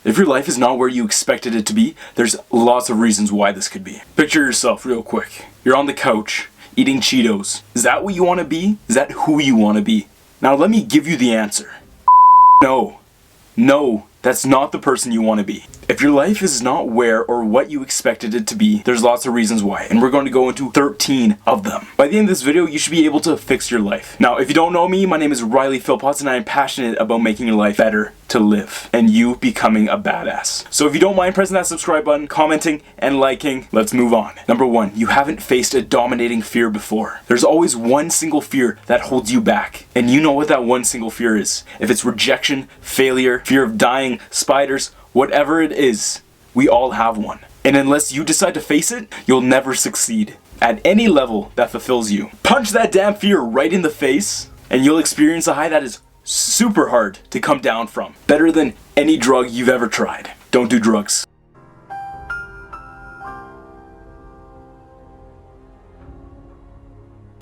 If your life is not where you expected it to be, there's lots of reasons why this could be. Picture yourself real quick. You're on the couch, eating Cheetos. Is that what you want to be? Is that who you want to be? Now let me give you the answer. No. No, that's not the person you want to be. If your life is not where or what you expected it to be, there's lots of reasons why, and we're going to go into 13 of them. By the end of this video, you should be able to fix your life. Now, if you don't know me, my name is Philpotts, and I am passionate about making your life better to live, and you becoming a badass. So if you don't mind pressing that subscribe button, commenting, and liking, let's move on. Number 1, you haven't faced a dominating fear before. There's always one single fear that holds you back, and you know what that one single fear is. If it's rejection, failure, fear of dying, spiders, whatever it is, we all have one. And unless you decide to face it, you'll never succeed at any level that fulfills you. Punch that damn fear right in the face, and you'll experience a high that is super hard to come down from. Better than any drug you've ever tried. Don't do drugs.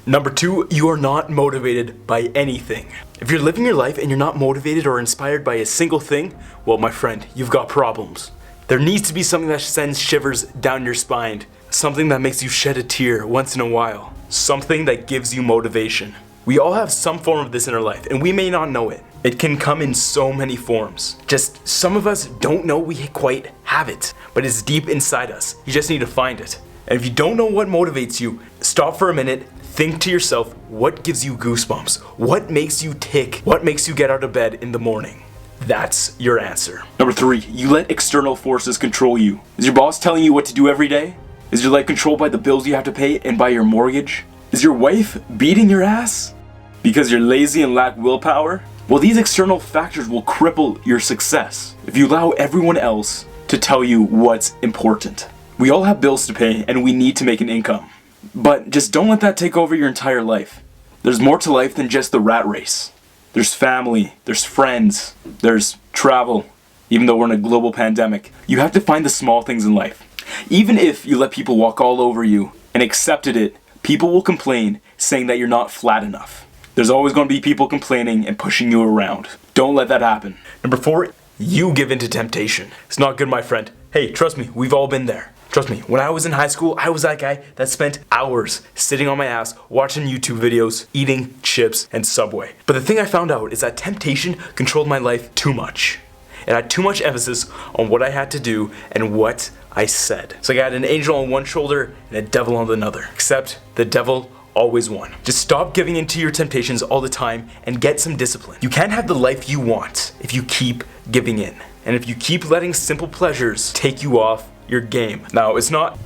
Number 2, you are not motivated by anything. If you're living your life and you're not motivated or inspired by a single thing, well, my friend, you've got problems. There needs to be something that sends shivers down your spine, something that makes you shed a tear once in a while, something that gives you motivation. We all have some form of this in our life, and we may not know it. It can come in so many forms. Just some of us don't know we quite have it, but it's deep inside us. You just need to find it. And if you don't know what motivates you, stop for a minute. Think to yourself, what gives you goosebumps? What makes you tick? What makes you get out of bed in the morning? That's your answer. Number 3, you let external forces control you. Is your boss telling you what to do every day? Is your life controlled by the bills you have to pay and by your mortgage? Is your wife beating your ass because you're lazy and lack willpower? Well, these external factors will cripple your success if you allow everyone else to tell you what's important. We all have bills to pay and we need to make an income. But just don't let that take over your entire life. There's more to life than just the rat race. There's family, there's friends, there's travel. Even though we're in a global pandemic, you have to find the small things in life. Even if you let people walk all over you and accepted it, people will complain, saying that you're not flat enough. There's always going to be people complaining and pushing you around. Don't let that happen. Number 4, you give in to temptation. It's not good, my friend. Hey, trust me, we've all been there. Trust me, when I was in high school, I was that guy that spent hours sitting on my ass, watching YouTube videos, eating chips and Subway. But the thing I found out is that temptation controlled my life too much. It had too much emphasis on what I had to do and what I said. So I had an angel on one shoulder and a devil on another. Except the devil always won. Just stop giving in to your temptations all the time and get some discipline. You can't have the life you want if you keep giving in. And if you keep letting simple pleasures take you off your game. Now, it's not...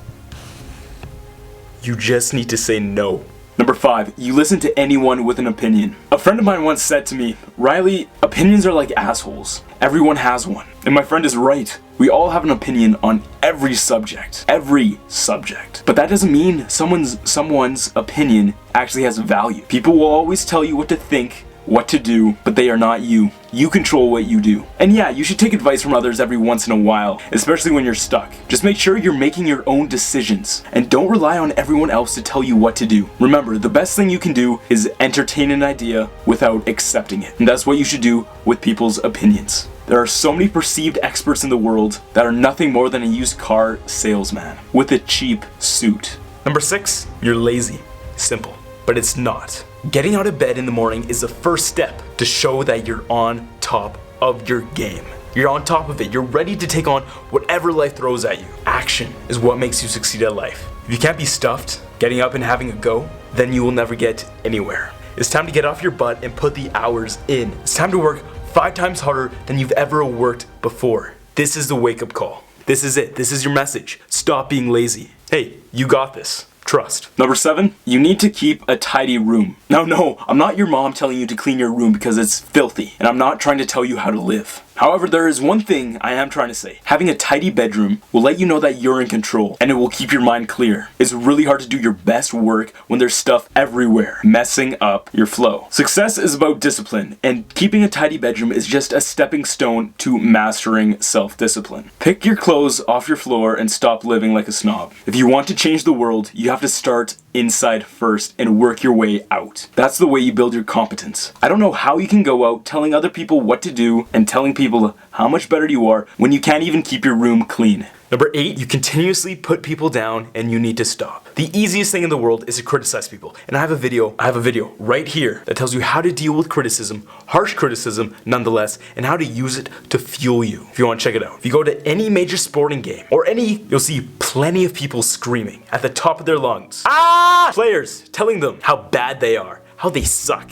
You just need to say no. Number 5, you listen to anyone with an opinion. A friend of mine once said to me, Riley, opinions are like assholes. Everyone has one. And my friend is right. We all have an opinion on every subject. Every subject. But that doesn't mean someone's opinion actually has value. People will always tell you what to think, what to do, but they are not you. You control what you do. And yeah, you should take advice from others every once in a while, especially when you're stuck. Just make sure you're making your own decisions, and don't rely on everyone else to tell you what to do. Remember, the best thing you can do is entertain an idea without accepting it. And that's what you should do with people's opinions. There are so many perceived experts in the world that are nothing more than a used car salesman with a cheap suit. Number 6, you're lazy. Simple, but it's not. Getting out of bed in the morning is the first step to show that you're on top of your game. You're on top of it. You're ready to take on whatever life throws at you. Action is what makes you succeed at life. If you can't be stuffed, getting up and having a go, then you will never get anywhere. It's time to get off your butt and put the hours in. It's time to work 5 times harder than you've ever worked before. This is the wake-up call. This is it. This is your message. Stop being lazy. Hey, you got this. Trust. Number 7, you need to keep a tidy room. Now, no, I'm not your mom telling you to clean your room because it's filthy, and I'm not trying to tell you how to live. However, there is one thing I am trying to say. Having a tidy bedroom will let you know that you're in control, and it will keep your mind clear. It's really hard to do your best work when there's stuff everywhere, messing up your flow. Success is about discipline, and keeping a tidy bedroom is just a stepping stone to mastering self-discipline. Pick your clothes off your floor and stop living like a snob. If you want to change the world, you have to start inside first and work your way out. That's the way you build your competence. I don't know how you can go out telling other people what to do and telling people how much better you are when you can't even keep your room clean. Number 8, you continuously put people down and you need to stop. The easiest thing in the world is to criticize people. And I have a video right here that tells you how to deal with criticism, harsh criticism nonetheless, and how to use it to fuel you. If you want to check it out. If you go to any major sporting game or you'll see plenty of people screaming at the top of their lungs. Ah! Players telling them how bad they are, how they suck,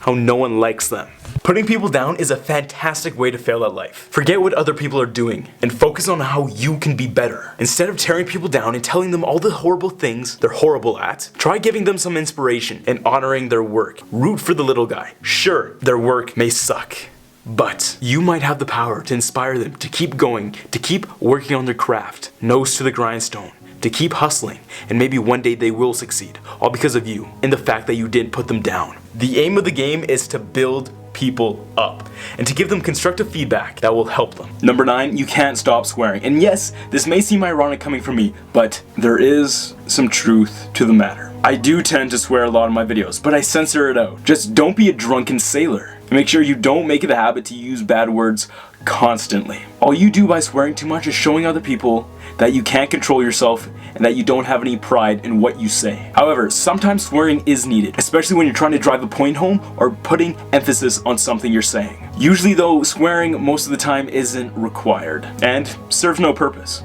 how no one likes them. Putting people down is a fantastic way to fail at life. Forget what other people are doing and focus on how you can be better. Instead of tearing people down and telling them all the horrible things they're horrible at, try giving them some inspiration and honoring their work. Root for the little guy. Sure, their work may suck, but you might have the power to inspire them to keep going, to keep working on their craft, nose to the grindstone, to keep hustling, and maybe one day they will succeed, all because of you and the fact that you didn't put them down. The aim of the game is to build people up and to give them constructive feedback that will help them. Number 9, you can't stop swearing. And yes, this may seem ironic coming from me, but there is some truth to the matter. I do tend to swear a lot in my videos, but I censor it out. Just don't be a drunken sailor. And make sure you don't make it a habit to use bad words constantly. All you do by swearing too much is showing other people that you can't control yourself and that you don't have any pride in what you say. However, sometimes swearing is needed, especially when you're trying to drive a point home or putting emphasis on something you're saying. Usually though, swearing most of the time isn't required and serves no purpose.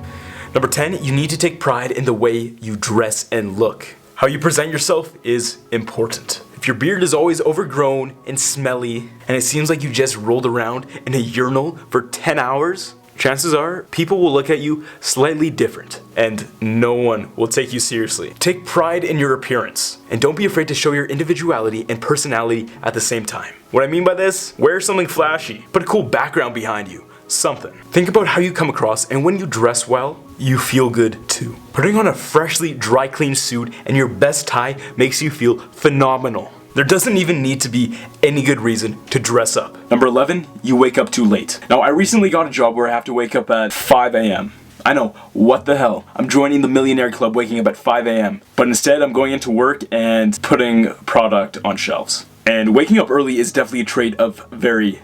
Number 10, you need to take pride in the way you dress and look. How you present yourself is important. If your beard is always overgrown and smelly, and it seems like you just rolled around in a urinal for 10 hours, chances are people will look at you slightly different, and no one will take you seriously. Take pride in your appearance, and don't be afraid to show your individuality and personality at the same time. What I mean by this, wear something flashy, put a cool background behind you. Something. Think about how you come across, and when you dress well, you feel good too. Putting on a freshly dry clean suit and your best tie makes you feel phenomenal. There doesn't even need to be any good reason to dress up. Number 11, you wake up too late. Now, I recently got a job where I have to wake up at 5 a.m. I know, what the hell? I'm joining the millionaire club waking up at 5 a.m. But instead, I'm going into work and putting product on shelves. And waking up early is definitely a trait of very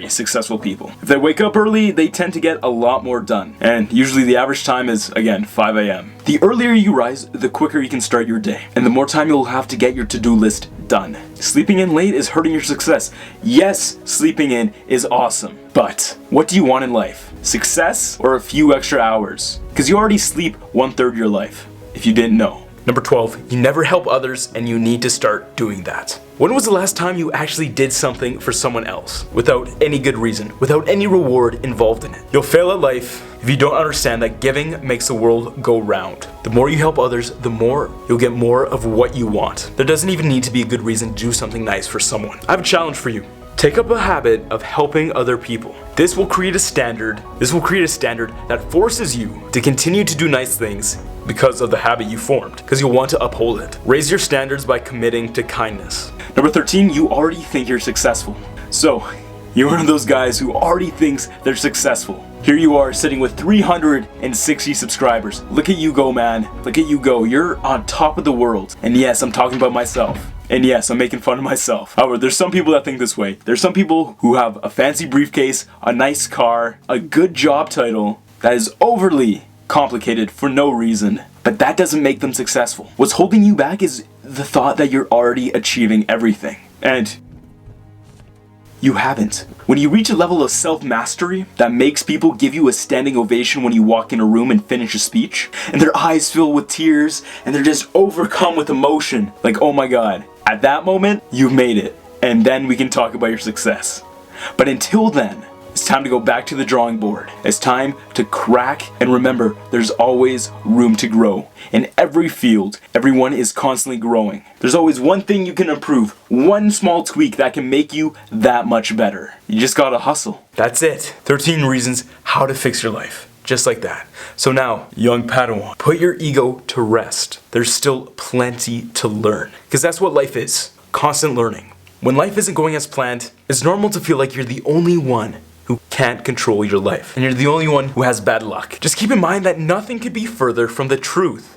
successful people. If they wake up early, they tend to get a lot more done. And usually the average time is, again, 5 a.m. The earlier you rise, the quicker you can start your day. And the more time you'll have to get your to-do list done. Sleeping in late is hurting your success. Yes, sleeping in is awesome. But what do you want in life? Success or a few extra hours? Because you already sleep 1/3 your life, if you didn't know. Number 12, you never help others and you need to start doing that. When was the last time you actually did something for someone else without any good reason, without any reward involved in it? You'll fail at life if you don't understand that giving makes the world go round. The more you help others, the more you'll get more of what you want. There doesn't even need to be a good reason to do something nice for someone. I have a challenge for you. Take up a habit of helping other people. This will create a standard that forces you to continue to do nice things because of the habit you formed, because you'll want to uphold it. Raise your standards by committing to kindness. Number 13, you already think you're successful. So, you're one of those guys who already thinks they're successful. Here you are sitting with 360 subscribers. Look at you go, man. Look at you go. You're on top of the world. And yes, I'm talking about myself. And yes, I'm making fun of myself. However, there's some people that think this way. There's some people who have a fancy briefcase, a nice car, a good job title that is overly complicated for no reason. But that doesn't make them successful. What's holding you back is the thought that you're already achieving everything. And you haven't. When you reach a level of self-mastery that makes people give you a standing ovation when you walk in a room and finish a speech, and their eyes fill with tears, and they're just overcome with emotion, like, oh my god, at that moment, you've made it, and then we can talk about your success. But until then, it's time to go back to the drawing board. It's time to crack, and remember, there's always room to grow. In every field, everyone is constantly growing. There's always one thing you can improve, one small tweak that can make you that much better. You just gotta hustle. That's it. 13 reasons how to fix your life. Just like that. So now, young Padawan, put your ego to rest. There's still plenty to learn. Because that's what life is. Constant learning. When life isn't going as planned, it's normal to feel like you're the only one who can't control your life. And you're the only one who has bad luck. Just keep in mind that nothing could be further from the truth.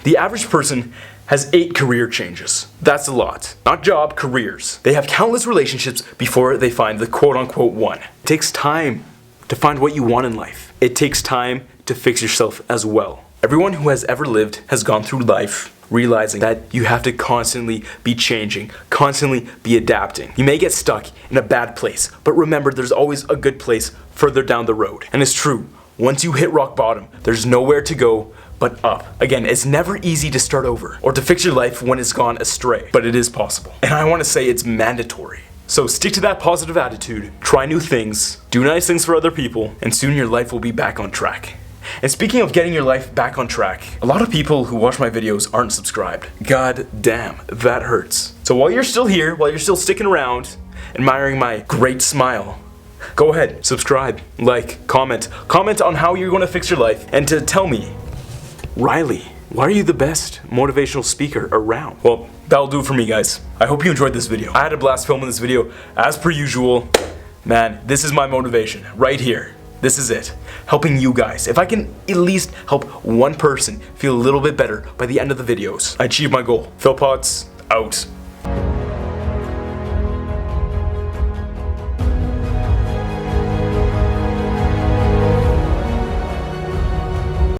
The average person has 8 career changes. That's a lot. Not job, careers. They have countless relationships before they find the quote-unquote one. It takes time to find what you want in life. It takes time to fix yourself as well. Everyone who has ever lived has gone through life realizing that you have to constantly be changing, constantly be adapting. You may get stuck in a bad place, but remember there's always a good place further down the road. And it's true, once you hit rock bottom, there's nowhere to go but up. Again, it's never easy to start over or to fix your life when it's gone astray, but it is possible. And I want to say it's mandatory. So stick to that positive attitude, try new things, do nice things for other people, and soon your life will be back on track. And speaking of getting your life back on track, a lot of people who watch my videos aren't subscribed. God damn, that hurts. So while you're still here, while you're still sticking around, admiring my great smile, go ahead, subscribe, like, comment on how you're going to fix your life, and to tell me, Riley, why are you the best motivational speaker around? Well, that'll do it for me, guys. I hope you enjoyed this video. I had a blast filming this video, as per usual. Man, this is my motivation, right here. This is it. Helping you guys. If I can at least help one person feel a little bit better by the end of the videos, I achieve my goal. Philpotts, out.